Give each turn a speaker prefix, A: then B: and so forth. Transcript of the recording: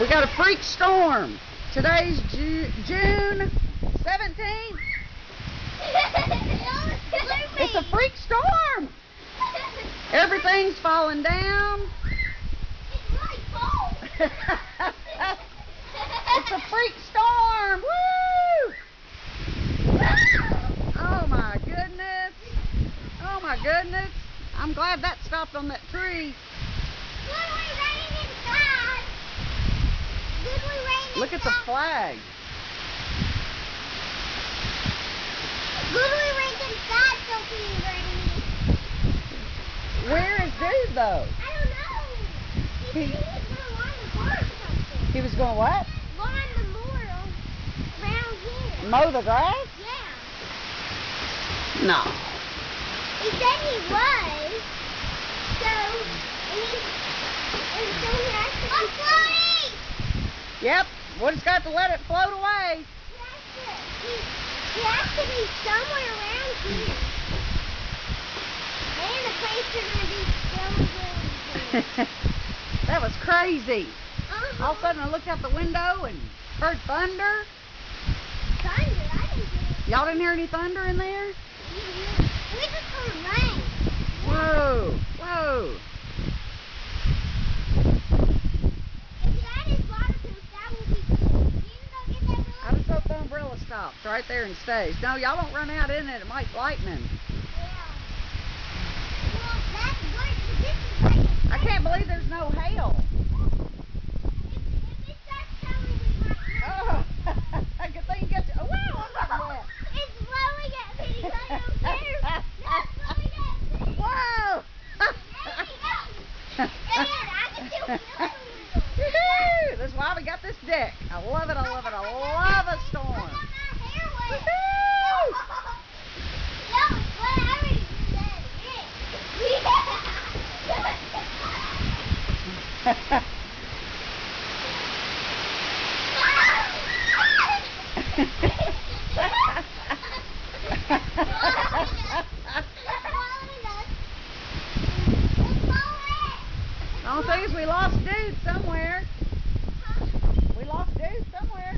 A: We got a freak storm. Today's June 17th. It's a freak storm. Everything's falling down.
B: It's really cold.
A: It's a freak storm. Woo! Oh my goodness. Oh my goodness. I'm glad that stopped on that tree. Look at the flag. Where is Dude though?
B: I don't know. He was going to lawn the mower or something.
A: He was going what?
B: Lawn the mower around here.
A: Mow the grass?
B: Yeah.
A: No.
B: He said he was. So he has to be floating.
A: Yep. We just got to let it float away.
B: He has to be somewhere around here. And the place are going to be still.
A: That was crazy.
B: Uh-huh.
A: All of a sudden I looked out the window and heard thunder.
B: Thunder? I didn't hear it.
A: Y'all didn't hear any thunder in there?
B: We just heard rain.
A: Whoa. Whoa.
B: If that is waterproof, that will be cool. You need to go get that
A: I just hope the umbrella stops right there and stays. No, y'all don't run out in it. It might lightning. I can't believe there's no hail. Oh, good thing you get to. Oh, wow, I'm getting wet.
B: It's blowing at me. I don't care. No, it's blowing at me.
A: Whoa!
B: Dad, I can do it.
A: Woohoo! That's why we got this deck. I love it, I love it, I love a storm. Woohoo!
B: No, well, I already did that.
A: The only thing is we lost Dude somewhere. We lost Dude somewhere.